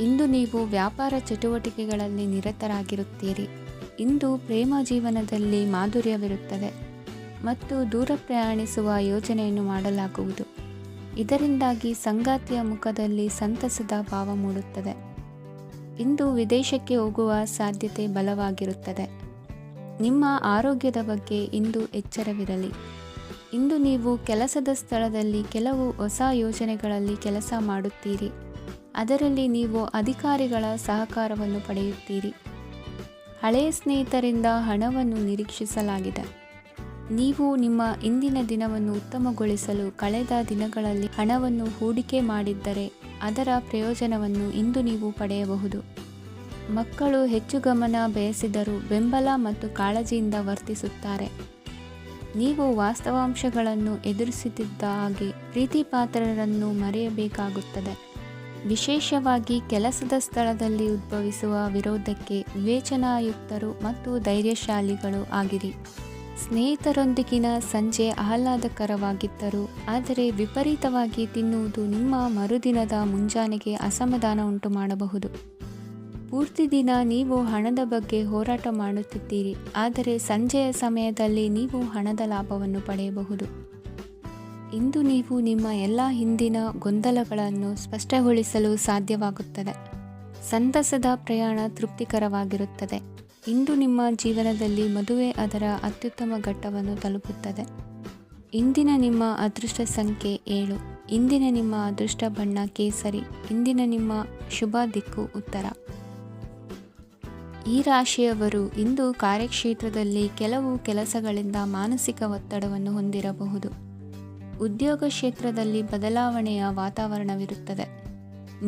ಇಂದು ನೀವು ವ್ಯಾಪಾರ ಚಟುವಟಿಕೆಗಳಲ್ಲಿ ನಿರತರಾಗಿರುತ್ತೀರಿ. ಇಂದು ಪ್ರೇಮ ಜೀವನದಲ್ಲಿ ಮಾಧುರ್ಯವಿರುತ್ತದೆ ಮತ್ತು ದೂರ ಪ್ರಯಾಣಿಸುವ ಯೋಜನೆಯನ್ನು ಮಾಡಲಾಗುವುದು. ಇದರಿಂದಾಗಿ ಸಂಗಾತಿಯ ಮುಖದಲ್ಲಿ ಸಂತಸದ ಭಾವ ಮೂಡುತ್ತದೆ. ಇಂದು ವಿದೇಶಕ್ಕೆ ಹೋಗುವ ಸಾಧ್ಯತೆ ಬಲವಾಗಿರುತ್ತದೆ. ನಿಮ್ಮ ಆರೋಗ್ಯದ ಬಗ್ಗೆ ಇಂದು ಎಚ್ಚರವಿರಲಿ. ಇಂದು ನೀವು ಕೆಲಸದ ಸ್ಥಳದಲ್ಲಿ ಕೆಲವು ಹೊಸ ಯೋಜನೆಗಳಲ್ಲಿ ಕೆಲಸ ಮಾಡುತ್ತೀರಿ. ಅದರಲ್ಲಿ ನೀವು ಅಧಿಕಾರಿಗಳ ಸಹಕಾರವನ್ನು ಪಡೆಯುತ್ತೀರಿ. ಹಳೆಯ ಸ್ನೇಹಿತರಿಂದ ಹಣವನ್ನು ನಿರೀಕ್ಷಿಸಲಾಗಿದೆ. ನೀವು ನಿಮ್ಮ ಇಂದಿನ ದಿನವನ್ನು ಉತ್ತಮಗೊಳಿಸಲು ಕಳೆದ ದಿನಗಳಲ್ಲಿ ಹಣವನ್ನು ಹೂಡಿಕೆ ಮಾಡಿದ್ದರೆ ಅದರ ಪ್ರಯೋಜನವನ್ನು ಇಂದು ನೀವು ಪಡೆಯಬಹುದು. ಮಕ್ಕಳು ಹೆಚ್ಚು ಗಮನ ಬಯಸಿದರೂ ಬೆಂಬಲ ಮತ್ತು ಕಾಳಜಿಯಿಂದ ವರ್ತಿಸುತ್ತಾರೆ. ನೀವು ವಾಸ್ತವಾಂಶಗಳನ್ನು ಎದುರಿಸುತ್ತಿದ್ದ ಹಾಗೆ ಪ್ರೀತಿಪಾತ್ರರನ್ನು ಮರೆಯಬೇಕಾಗುತ್ತದೆ. ವಿಶೇಷವಾಗಿ ಕೆಲಸದ ಸ್ಥಳದಲ್ಲಿ ಉದ್ಭವಿಸುವ ವಿರೋಧಕ್ಕೆ ವಿವೇಚನಾಯುಕ್ತರು ಮತ್ತು ಧೈರ್ಯಶಾಲಿಗಳು ಆಗಿರಿ. ಸ್ನೇಹಿತರೊಂದಿಗಿನ ಸಂಜೆ ಆಹ್ಲಾದಕರವಾಗಿದ್ದರೂ ಆದರೆ ವಿಪರೀತವಾಗಿ ತಿನ್ನುವುದು ನಿಮ್ಮ ಮರುದಿನದ ಮುಂಜಾನೆಗೆ ಅಸಮಾಧಾನ ಉಂಟು ಮಾಡಬಹುದು. ಪೂರ್ತಿ ದಿನ ನೀವು ಹಣದ ಬಗ್ಗೆ ಹೋರಾಟ ಮಾಡುತ್ತಿದ್ದೀರಿ, ಆದರೆ ಸಂಜೆಯ ಸಮಯದಲ್ಲಿ ನೀವು ಹಣದ ಲಾಭವನ್ನು ಪಡೆಯಬಹುದು. ಇಂದು ನೀವು ನಿಮ್ಮ ಎಲ್ಲ ಹಿಂದಿನ ಗೊಂದಲಗಳನ್ನು ಸ್ಪಷ್ಟಗೊಳಿಸಲು ಸಾಧ್ಯವಾಗುತ್ತದೆ. ಸಂತಸದ ಪ್ರಯಾಣ ತೃಪ್ತಿಕರವಾಗಿರುತ್ತದೆ. ಇಂದು ನಿಮ್ಮ ಜೀವನದಲ್ಲಿ ಮದುವೆ ಅದರ ಅತ್ಯುತ್ತಮ ಘಟ್ಟವನ್ನು ತಲುಪುತ್ತದೆ. ಇಂದಿನ ನಿಮ್ಮ ಅದೃಷ್ಟ ಸಂಖ್ಯೆ 7. ಇಂದಿನ ನಿಮ್ಮ ಅದೃಷ್ಟ ಬಣ್ಣ ಕೇಸರಿ. ಇಂದಿನ ನಿಮ್ಮ ಶುಭ ದಿಕ್ಕು ಉತ್ತರ. ಈ ರಾಶಿಯವರು ಇಂದು ಕಾರ್ಯಕ್ಷೇತ್ರದಲ್ಲಿ ಕೆಲವು ಕೆಲಸಗಳಿಂದ ಮಾನಸಿಕ ಒತ್ತಡವನ್ನು ಹೊಂದಿರಬಹುದು. ಉದ್ಯೋಗ ಕ್ಷೇತ್ರದಲ್ಲಿ ಬದಲಾವಣೆಯ ವಾತಾವರಣವಿರುತ್ತದೆ.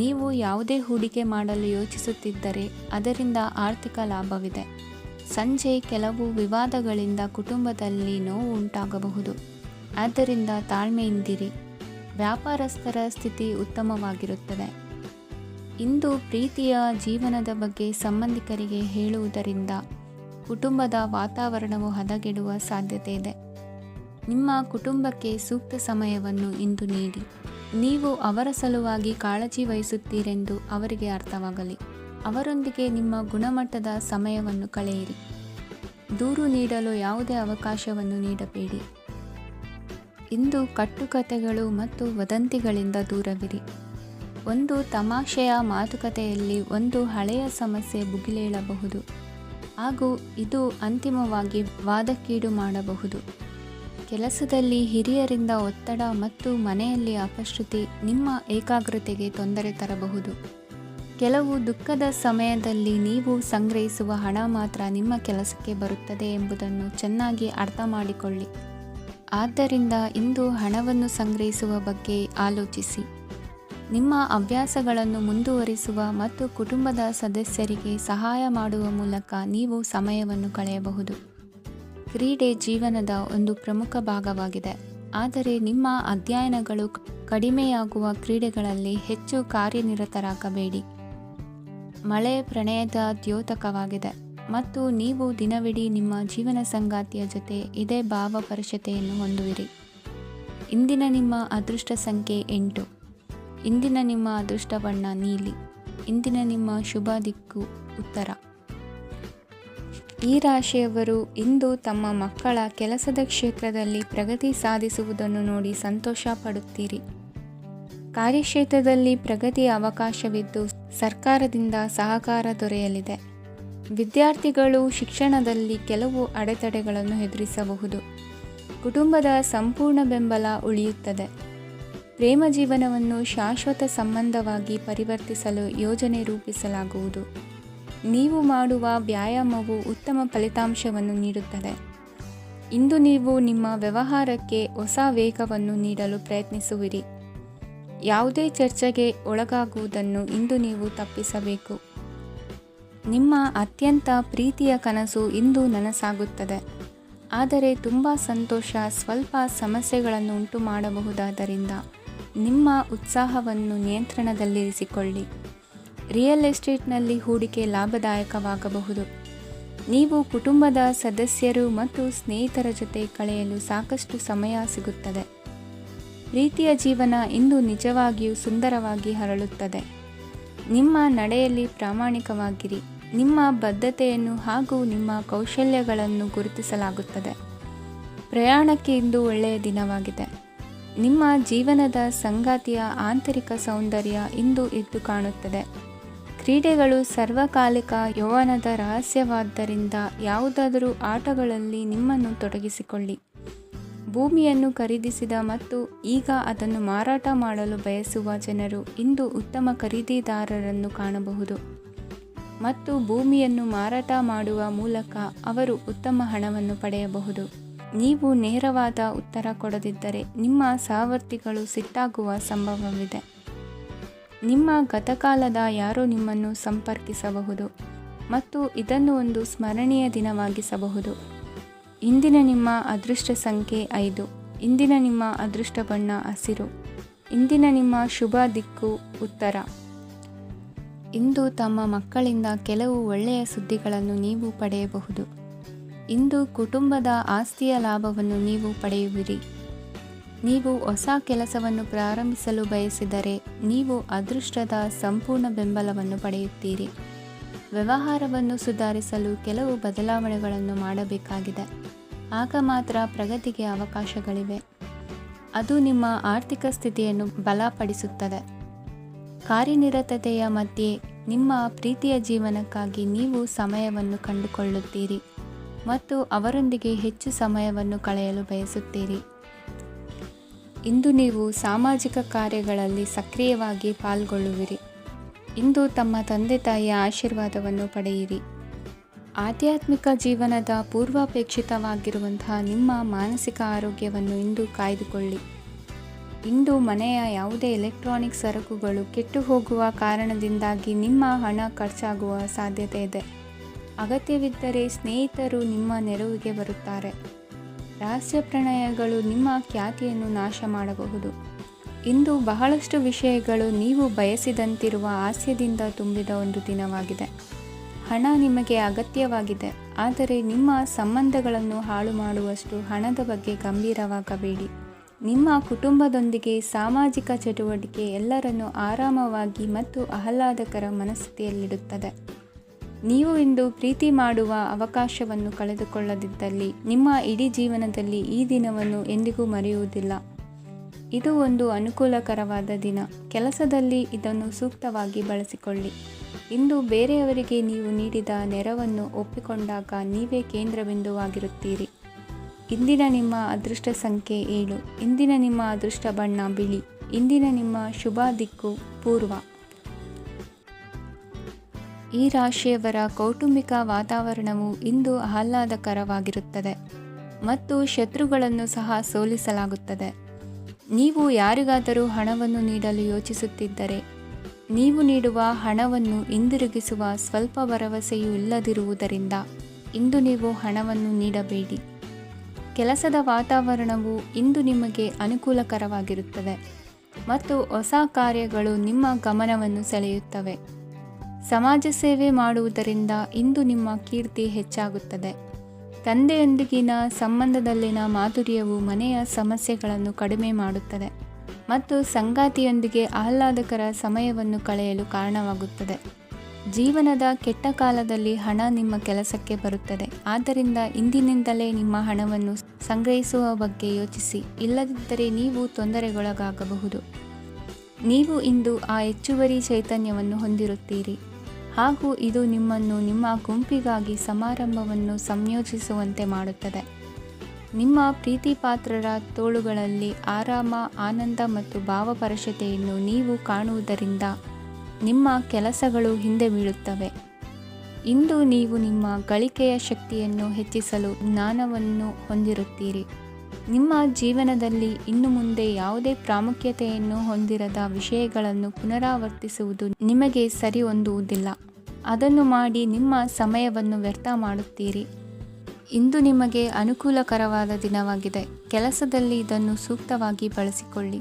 ನೀವು ಯಾವುದೇ ಹೂಡಿಕೆ ಮಾಡಲು ಯೋಚಿಸುತ್ತಿದ್ದರೆ ಅದರಿಂದ ಆರ್ಥಿಕ ಲಾಭವಿದೆ. ಸಂಜೆ ಕೆಲವು ವಿವಾದಗಳಿಂದ ಕುಟುಂಬದಲ್ಲಿ ನೋವು ಉಂಟಾಗಬಹುದು. ಆದ್ದರಿಂದ ತಾಳ್ಮೆಯಿಂದಿರಿ. ವ್ಯಾಪಾರಸ್ಥರ ಸ್ಥಿತಿ ಉತ್ತಮವಾಗಿರುತ್ತದೆ. ಇಂದು ಪ್ರೀತಿಯ ಜೀವನದ ಬಗ್ಗೆ ಸಂಬಂಧಿಕರಿಗೆ ಹೇಳುವುದರಿಂದ ಕುಟುಂಬದ ವಾತಾವರಣವು ಹದಗೆಡುವ ಸಾಧ್ಯತೆ ಇದೆ. ನಿಮ್ಮ ಕುಟುಂಬಕ್ಕೆ ಸೂಕ್ತ ಸಮಯವನ್ನು ಇಂದು ನೀಡಿ. ನೀವು ಅವರ ಸಲುವಾಗಿ ಕಾಳಜಿ ವಹಿಸುತ್ತೀರೆಂದು ಅವರಿಗೆ ಅರ್ಥವಾಗಲಿ. ಅವರೊಂದಿಗೆ ನಿಮ್ಮ ಗುಣಮಟ್ಟದ ಸಮಯವನ್ನು ಕಳೆಯಿರಿ. ದೂರು ನೀಡಲು ಯಾವುದೇ ಅವಕಾಶವನ್ನು ನೀಡಬೇಡಿ. ಇಂದು ಕಟ್ಟುಕತೆಗಳು ಮತ್ತು ವದಂತಿಗಳಿಂದ ದೂರವಿರಿ. ಒಂದು ತಮಾಷೆಯ ಮಾತುಕತೆಯಲ್ಲಿ ಒಂದು ಹಳೆಯ ಸಮಸ್ಯೆ ಭುಗಿಲೇಳಬಹುದು ಹಾಗೂ ಇದು ಅಂತಿಮವಾಗಿ ವಾದಕ್ಕೀಡು ಮಾಡಬಹುದು. ಕೆಲಸದಲ್ಲಿ ಹಿರಿಯರಿಂದ ಒತ್ತಡ ಮತ್ತು ಮನೆಯಲ್ಲಿ ಅಪಶ್ರುತಿ ನಿಮ್ಮ ಏಕಾಗ್ರತೆಗೆ ತೊಂದರೆ ತರಬಹುದು. ಕೆಲವು ದುಃಖದ ಸಮಯದಲ್ಲಿ ನೀವು ಸಂಗ್ರಹಿಸುವ ಹಣ ಮಾತ್ರ ನಿಮ್ಮ ಕೆಲಸಕ್ಕೆ ಬರುತ್ತದೆ ಎಂಬುದನ್ನು ಚೆನ್ನಾಗಿ ಅರ್ಥ ಮಾಡಿಕೊಳ್ಳಿ. ಆದ್ದರಿಂದ ಇಂದು ಹಣವನ್ನು ಸಂಗ್ರಹಿಸುವ ಬಗ್ಗೆ ಆಲೋಚಿಸಿ. ನಿಮ್ಮ ಅಭ್ಯಾಸಗಳನ್ನು ಮುಂದುವರಿಸುವ ಮತ್ತು ಕುಟುಂಬದ ಸದಸ್ಯರಿಗೆ ಸಹಾಯ ಮಾಡುವ ಮೂಲಕ ನೀವು ಸಮಯವನ್ನು ಕಳೆಯಬಹುದು. ಕ್ರೀಡೆ ಜೀವನದ ಒಂದು ಪ್ರಮುಖ ಭಾಗವಾಗಿದೆ, ಆದರೆ ನಿಮ್ಮ ಅಧ್ಯಯನಗಳು ಕಡಿಮೆಯಾಗುವ ಕ್ರೀಡೆಗಳಲ್ಲಿ ಹೆಚ್ಚು ಕಾರ್ಯನಿರತರಾಗಬೇಡಿ. ಮಳೆ ಪ್ರಣಯದ ದ್ಯೋತಕವಾಗಿದೆ ಮತ್ತು ನೀವು ದಿನವಿಡೀ ನಿಮ್ಮ ಜೀವನ ಸಂಗಾತಿಯ ಜೊತೆ ಇದೇ ಭಾವಪರಶತೆಯನ್ನು ಹೊಂದುವಿರಿ. ಇಂದಿನ ನಿಮ್ಮ ಅದೃಷ್ಟ ಸಂಖ್ಯೆ 8. ಇಂದಿನ ನಿಮ್ಮ ಅದೃಷ್ಟ ಬಣ್ಣ ನೀಲಿ. ಇಂದಿನ ನಿಮ್ಮ ಶುಭ ದಿಕ್ಕು ಉತ್ತರ. ಈ ರಾಶಿಯವರು ಇಂದು ತಮ್ಮ ಮಕ್ಕಳ ಕೆಲಸದ ಕ್ಷೇತ್ರದಲ್ಲಿ ಪ್ರಗತಿ ಸಾಧಿಸುವುದನ್ನು ನೋಡಿ ಸಂತೋಷ ಪಡುತ್ತೀರಿ. ಕಾರ್ಯಕ್ಷೇತ್ರದಲ್ಲಿ ಪ್ರಗತಿಯ ಅವಕಾಶವಿದ್ದು ಸರ್ಕಾರದಿಂದ ಸಹಕಾರ ದೊರೆಯಲಿದೆ. ವಿದ್ಯಾರ್ಥಿಗಳು ಶಿಕ್ಷಣದಲ್ಲಿ ಕೆಲವು ಅಡೆತಡೆಗಳನ್ನು ಎದುರಿಸಬಹುದು. ಕುಟುಂಬದ ಸಂಪೂರ್ಣ ಬೆಂಬಲ ಉಳಿಯುತ್ತದೆ. ಪ್ರೇಮ ಜೀವನವನ್ನು ಶಾಶ್ವತ ಸಂಬಂಧವಾಗಿ ಪರಿವರ್ತಿಸಲು ಯೋಜನೆ ರೂಪಿಸಲಾಗುವುದು. ನೀವು ಮಾಡುವ ವ್ಯಾಯಾಮವು ಉತ್ತಮ ಫಲಿತಾಂಶವನ್ನು ನೀಡುತ್ತದೆ. ಇಂದು ನೀವು ನಿಮ್ಮ ವ್ಯವಹಾರಕ್ಕೆ ಹೊಸ ವೇಗವನ್ನು ನೀಡಲು ಪ್ರಯತ್ನಿಸುವಿರಿ. ಯಾವುದೇ ಚರ್ಚೆಗೆ ಒಳಗಾಗುವುದನ್ನು ಇಂದು ನೀವು ತಪ್ಪಿಸಬೇಕು. ನಿಮ್ಮ ಅತ್ಯಂತ ಪ್ರೀತಿಯ ಕನಸು ಇಂದು ನನಸಾಗುತ್ತದೆ. ಆದರೆ ತುಂಬ ಸಂತೋಷ ಸ್ವಲ್ಪ ಸಮಸ್ಯೆಗಳನ್ನು ಉಂಟು ಮಾಡಬಹುದಾದ್ದರಿಂದ ನಿಮ್ಮ ಉತ್ಸಾಹವನ್ನು ನಿಯಂತ್ರಣದಲ್ಲಿರಿಸಿಕೊಳ್ಳಿ. ರಿಯಲ್ ಎಸ್ಟೇಟ್ನಲ್ಲಿ ಹೂಡಿಕೆ ಲಾಭದಾಯಕವಾಗಬಹುದು. ನೀವು ಕುಟುಂಬದ ಸದಸ್ಯರು ಮತ್ತು ಸ್ನೇಹಿತರ ಜೊತೆ ಕಳೆಯಲು ಸಾಕಷ್ಟು ಸಮಯ ಸಿಗುತ್ತದೆ. ಪ್ರೀತಿಯ ಜೀವನ ಇಂದು ನಿಜವಾಗಿಯೂ ಸುಂದರವಾಗಿ ಹರಳುತ್ತದೆ. ನಿಮ್ಮ ನಡೆಯಲ್ಲಿ ಪ್ರಾಮಾಣಿಕವಾಗಿರಿ. ನಿಮ್ಮ ಬದ್ಧತೆಯನ್ನು ಹಾಗೂ ನಿಮ್ಮ ಕೌಶಲ್ಯಗಳನ್ನು ಗುರುತಿಸಲಾಗುತ್ತದೆ. ಪ್ರಯಾಣಕ್ಕೆ ಇಂದು ಒಳ್ಳೆಯ ದಿನವಾಗಿದೆ. ನಿಮ್ಮ ಜೀವನದ ಸಂಗಾತಿಯ ಆಂತರಿಕ ಸೌಂದರ್ಯ ಇಂದು ಎದ್ದು ಕಾಣುತ್ತದೆ. ಕ್ರೀಡೆಗಳು ಸರ್ವಕಾಲಿಕ ಯೌವನದ ರಹಸ್ಯವಾದ್ದರಿಂದ ಯಾವುದಾದರೂ ಆಟಗಳಲ್ಲಿ ನಿಮ್ಮನ್ನು ತೊಡಗಿಸಿಕೊಳ್ಳಿ. ಭೂಮಿಯನ್ನು ಖರೀದಿಸಿದ ಮತ್ತು ಈಗ ಅದನ್ನು ಮಾರಾಟ ಮಾಡಲು ಬಯಸುವ ಜನರು ಇಂದು ಉತ್ತಮ ಖರೀದಿದಾರರನ್ನು ಕಾಣಬಹುದು ಮತ್ತು ಭೂಮಿಯನ್ನು ಮಾರಾಟ ಮಾಡುವ ಮೂಲಕ ಅವರು ಉತ್ತಮ ಹಣವನ್ನು ಪಡೆಯಬಹುದು. ನೀವು ನೇರವಾದ ಉತ್ತರ ಕೊಡದಿದ್ದರೆ ನಿಮ್ಮ ಸಹವರ್ತಿಗಳು ಸಿಟ್ಟಾಗುವ ಸಂಭವವಿದೆ. ನಿಮ್ಮ ಗತಕಾಲದ ಯಾರೋ ನಿಮ್ಮನ್ನು ಸಂಪರ್ಕಿಸಬಹುದು ಮತ್ತು ಇದನ್ನು ಒಂದು ಸ್ಮರಣೀಯ ದಿನವಾಗಿಸಬಹುದು. ಇಂದಿನ ನಿಮ್ಮ ಅದೃಷ್ಟ ಸಂಖ್ಯೆ 5. ಇಂದಿನ ನಿಮ್ಮ ಅದೃಷ್ಟ ಬಣ್ಣ ಹಸಿರು. ಇಂದಿನ ನಿಮ್ಮ ಶುಭ ದಿಕ್ಕು ಉತ್ತರ. ಇಂದು ತಮ್ಮ ಮಕ್ಕಳಿಂದ ಕೆಲವು ಒಳ್ಳೆಯ ಸುದ್ದಿಗಳನ್ನು ನೀವು ಪಡೆಯಬಹುದು. ಇಂದು ಕುಟುಂಬದ ಆಸ್ತಿಯ ಲಾಭವನ್ನು ನೀವು ಪಡೆಯುವಿರಿ. ನೀವು ಹೊಸ ಕೆಲಸವನ್ನು ಪ್ರಾರಂಭಿಸಲು ಬಯಸಿದರೆ ನೀವು ಅದೃಷ್ಟದ ಸಂಪೂರ್ಣ ಬೆಂಬಲವನ್ನು ಪಡೆಯುತ್ತೀರಿ. ವ್ಯವಹಾರವನ್ನು ಸುಧಾರಿಸಲು ಕೆಲವು ಬದಲಾವಣೆಗಳನ್ನು ಮಾಡಬೇಕಾಗಿದೆ. ಆಗ ಮಾತ್ರ ಪ್ರಗತಿಗೆ ಅವಕಾಶಗಳಿವೆ. ಅದು ನಿಮ್ಮ ಆರ್ಥಿಕ ಸ್ಥಿತಿಯನ್ನು ಬಲಪಡಿಸುತ್ತದೆ. ಕಾರ್ಯನಿರತತೆಯ ಮಧ್ಯೆ ನಿಮ್ಮ ಪ್ರೀತಿಯ ಜೀವನಕ್ಕಾಗಿ ನೀವು ಸಮಯವನ್ನು ಕಂಡುಕೊಳ್ಳುತ್ತೀರಿ ಮತ್ತು ಅವರೊಂದಿಗೆ ಹೆಚ್ಚು ಸಮಯವನ್ನು ಕಳೆಯಲು ಬಯಸುತ್ತೀರಿ. ಇಂದು ನೀವು ಸಾಮಾಜಿಕ ಕಾರ್ಯಗಳಲ್ಲಿ ಸಕ್ರಿಯವಾಗಿ ಪಾಲ್ಗೊಳ್ಳುವಿರಿ. ಇಂದು ತಮ್ಮ ತಂದೆ ತಾಯಿಯ ಆಶೀರ್ವಾದವನ್ನು ಪಡೆಯಿರಿ. ಆಧ್ಯಾತ್ಮಿಕ ಜೀವನದ ಪೂರ್ವಾಪೇಕ್ಷಿತವಾಗಿರುವಂತಹ ನಿಮ್ಮ ಮಾನಸಿಕ ಆರೋಗ್ಯವನ್ನು ಇಂದು ಕಾಯ್ದುಕೊಳ್ಳಿ. ಇಂದು ಮನೆಯ ಯಾವುದೇ ಎಲೆಕ್ಟ್ರಾನಿಕ್ ಸರಕುಗಳು ಕೆಟ್ಟು ಹೋಗುವ ಕಾರಣದಿಂದಾಗಿ ನಿಮ್ಮ ಹಣ ಖರ್ಚಾಗುವ ಸಾಧ್ಯತೆ ಇದೆ. ಅಗತ್ಯವಿದ್ದರೆ ಸ್ನೇಹಿತರು ನಿಮ್ಮ ನೆರವಿಗೆ ಬರುತ್ತಾರೆ. ರಹಸ್ಯ ಪ್ರಣಯಗಳು ನಿಮ್ಮ ಖ್ಯಾತಿಯನ್ನು ನಾಶ ಮಾಡಬಹುದು. ಇಂದು ಬಹಳಷ್ಟು ವಿಷಯಗಳು ನೀವು ಬಯಸಿದಂತಿರುವ ಹಾಸ್ಯದಿಂದ ತುಂಬಿದ ಒಂದು ದಿನವಾಗಿದೆ. ಹಣ ನಿಮಗೆ ಅಗತ್ಯವಾಗಿದೆ, ಆದರೆ ನಿಮ್ಮ ಸಂಬಂಧಗಳನ್ನು ಹಾಳು ಮಾಡುವಷ್ಟು ಹಣದ ಬಗ್ಗೆ ಗಂಭೀರವಾಗಬೇಡಿ. ನಿಮ್ಮ ಕುಟುಂಬದೊಂದಿಗೆ ಸಾಮಾಜಿಕ ಚಟುವಟಿಕೆ ಎಲ್ಲರನ್ನೂ ಆರಾಮವಾಗಿ ಮತ್ತು ಆಹ್ಲಾದಕರ ಮನಸ್ಥಿತಿಯಲ್ಲಿಡುತ್ತದೆ. ನೀವು ಇಂದು ಪ್ರೀತಿ ಮಾಡುವ ಅವಕಾಶವನ್ನು ಕಳೆದುಕೊಳ್ಳದಿದ್ದಲ್ಲಿ ನಿಮ್ಮ ಇಡೀ ಜೀವನದಲ್ಲಿ ಈ ದಿನವನ್ನು ಎಂದಿಗೂ ಮರೆಯುವುದಿಲ್ಲ. ಇದು ಒಂದು ಅನುಕೂಲಕರವಾದ ದಿನ. ಕೆಲಸದಲ್ಲಿ ಇದನ್ನು ಸೂಕ್ತವಾಗಿ ಬಳಸಿಕೊಳ್ಳಿ. ಇಂದು ಬೇರೆಯವರಿಗೆ ನೀವು ನೀಡಿದ ನೆರವನ್ನು ಒಪ್ಪಿಕೊಂಡಾಗ ನೀವೇ ಕೇಂದ್ರಬಿಂದುವಾಗಿರುತ್ತೀರಿ. ಇಂದಿನ ನಿಮ್ಮ ಅದೃಷ್ಟ ಸಂಖ್ಯೆ 7. ಇಂದಿನ ನಿಮ್ಮ ಅದೃಷ್ಟ ಬಣ್ಣ ಬಿಳಿ. ಇಂದಿನ ನಿಮ್ಮ ಶುಭ ದಿಕ್ಕು ಪೂರ್ವ. ಈ ರಾಶಿಯವರ ಕೌಟುಂಬಿಕ ವಾತಾವರಣವು ಇಂದು ಆಹ್ಲಾದಕರವಾಗಿರುತ್ತದೆ ಮತ್ತು ಶತ್ರುಗಳನ್ನು ಸಹ ಸೋಲಿಸಲಾಗುತ್ತದೆ. ನೀವು ಯಾರಿಗಾದರೂ ಹಣವನ್ನು ನೀಡಲು ಯೋಚಿಸುತ್ತಿದ್ದರೆ ನೀವು ನೀಡುವ ಹಣವನ್ನು ಹಿಂದಿರುಗಿಸುವ ಸ್ವಲ್ಪ ಭರವಸೆಯೂ ಇಲ್ಲದಿರುವುದರಿಂದ ಇಂದು ನೀವು ಹಣವನ್ನು ನೀಡಬೇಡಿ. ಕೆಲಸದ ವಾತಾವರಣವು ಇಂದು ನಿಮಗೆ ಅನುಕೂಲಕರವಾಗಿರುತ್ತದೆ ಮತ್ತು ಹೊಸ ಕಾರ್ಯಗಳು ನಿಮ್ಮ ಗಮನವನ್ನು ಸೆಳೆಯುತ್ತವೆ. ಸಮಾಜ ಸೇವೆ ಮಾಡುವುದರಿಂದ ಇಂದು ನಿಮ್ಮ ಕೀರ್ತಿ ಹೆಚ್ಚಾಗುತ್ತದೆ. ತಂದೆಯೊಂದಿಗಿನ ಸಂಬಂಧದಲ್ಲಿನ ಮಾಧುರ್ಯವು ಮನೆಯ ಸಮಸ್ಯೆಗಳನ್ನು ಕಡಿಮೆ ಮಾಡುತ್ತದೆ ಮತ್ತು ಸಂಗಾತಿಯೊಂದಿಗೆ ಆಹ್ಲಾದಕರ ಸಮಯವನ್ನು ಕಳೆಯಲು ಕಾರಣವಾಗುತ್ತದೆ. ಜೀವನದ ಕೆಟ್ಟ ಕಾಲದಲ್ಲಿ ಹಣ ನಿಮ್ಮ ಕೆಲಸಕ್ಕೆ ಬರುತ್ತದೆ. ಆದ್ದರಿಂದ ಇಂದಿನಿಂದಲೇ ನಿಮ್ಮ ಹಣವನ್ನು ಸಂಗ್ರಹಿಸುವ ಬಗ್ಗೆ ಯೋಚಿಸಿ, ಇಲ್ಲದಿದ್ದರೆ ನೀವು ತೊಂದರೆಗೊಳಗಾಗಬಹುದು. ನೀವು ಇಂದು ಆ ಹೆಚ್ಚುವರಿ ಚೈತನ್ಯವನ್ನು ಹೊಂದಿರುತ್ತೀರಿ ಹಾಗೂ ಇದು ನಿಮ್ಮನ್ನು ನಿಮ್ಮ ಗುಂಪಿಗಾಗಿ ಸಮಾರಂಭವನ್ನು ಸಂಯೋಜಿಸುವಂತೆ ಮಾಡುತ್ತದೆ. ನಿಮ್ಮ ಪ್ರೀತಿಪಾತ್ರರ ತೋಳುಗಳಲ್ಲಿ ಆರಾಮ, ಆನಂದ ಮತ್ತು ಭಾವಪರಶತೆಯನ್ನು ನೀವು ಕಾಣುವುದರಿಂದ ನಿಮ್ಮ ಕೆಲಸಗಳು ಹಿಂದೆ ಬೀಳುತ್ತವೆ. ಇಂದು ನೀವು ನಿಮ್ಮ ಗಳಿಕೆಯ ಶಕ್ತಿಯನ್ನು ಹೆಚ್ಚಿಸಲು ಜ್ಞಾನವನ್ನು ಹೊಂದಿರುತ್ತೀರಿ. ನಿಮ್ಮ ಜೀವನದಲ್ಲಿ ಇನ್ನು ಮುಂದೆ ಯಾವುದೇ ಪ್ರಾಮುಖ್ಯತೆಯನ್ನು ಹೊಂದಿರದ ವಿಷಯಗಳನ್ನು ಪುನರಾವರ್ತಿಸುವುದು ನಿಮಗೆ ಸರಿ ಹೊಂದುವುದಿಲ್ಲ. ಅದನ್ನು ಮಾಡಿ ನಿಮ್ಮ ಸಮಯವನ್ನು ವ್ಯರ್ಥ ಮಾಡುತ್ತೀರಿ. ಇಂದು ನಿಮಗೆ ಅನುಕೂಲಕರವಾದ ದಿನವಾಗಿದೆ. ಕೆಲಸದಲ್ಲಿ ಇದನ್ನು ಸೂಕ್ತವಾಗಿ ಬಳಸಿಕೊಳ್ಳಿ.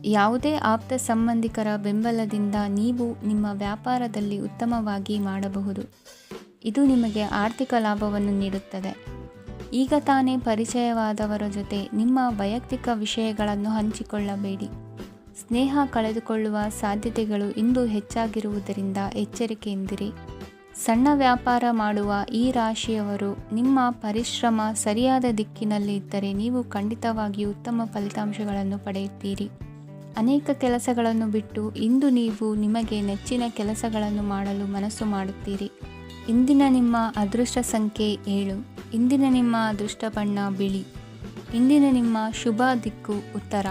ಯಾವುದೇ ಆಪ್ತ ಸಂಬಂಧಿಕರ ಬೆಂಬಲದಿಂದ ನೀವು ನಿಮ್ಮ ವ್ಯಾಪಾರದಲ್ಲಿ ಉತ್ತಮವಾಗಿ ಮಾಡಬಹುದು. ಇದು ನಿಮಗೆ ಆರ್ಥಿಕ ಲಾಭವನ್ನು ನೀಡುತ್ತದೆ. ಈಗ ತಾನೇ ಪರಿಚಯವಾದವರ ಜೊತೆ ನಿಮ್ಮ ವೈಯಕ್ತಿಕ ವಿಷಯಗಳನ್ನು ಹಂಚಿಕೊಳ್ಳಬೇಡಿ. ಸ್ನೇಹ ಕಳೆದುಕೊಳ್ಳುವ ಸಾಧ್ಯತೆಗಳು ಇಂದು ಹೆಚ್ಚಾಗಿರುವುದರಿಂದ ಎಚ್ಚರಿಕೆಯಿಂದಿರಿ. ಸಣ್ಣ ವ್ಯಾಪಾರ ಮಾಡುವ ಈ ರಾಶಿಯವರು ನಿಮ್ಮ ಪರಿಶ್ರಮ ಸರಿಯಾದ ದಿಕ್ಕಿನಲ್ಲಿ ಇದ್ದರೆ ನೀವು ಖಂಡಿತವಾಗಿಯೂ ಉತ್ತಮ ಫಲಿತಾಂಶಗಳನ್ನು ಪಡೆಯುತ್ತೀರಿ. ಅನೇಕ ಕೆಲಸಗಳನ್ನು ಬಿಟ್ಟು ಇಂದು ನೀವು ನಿಮಗೆ ನೆಚ್ಚಿನ ಕೆಲಸಗಳನ್ನು ಮಾಡಲು ಮನಸ್ಸು ಮಾಡುತ್ತೀರಿ. ಇಂದಿನ ನಿಮ್ಮ ಅದೃಷ್ಟ ಸಂಖ್ಯೆ 7. ಇಂದಿನ ನಿಮ್ಮ ಅದೃಷ್ಟ ಬಣ್ಣ ಬಿಳಿ. ಇಂದಿನ ನಿಮ್ಮ ಶುಭ ದಿಕ್ಕು ಉತ್ತರ.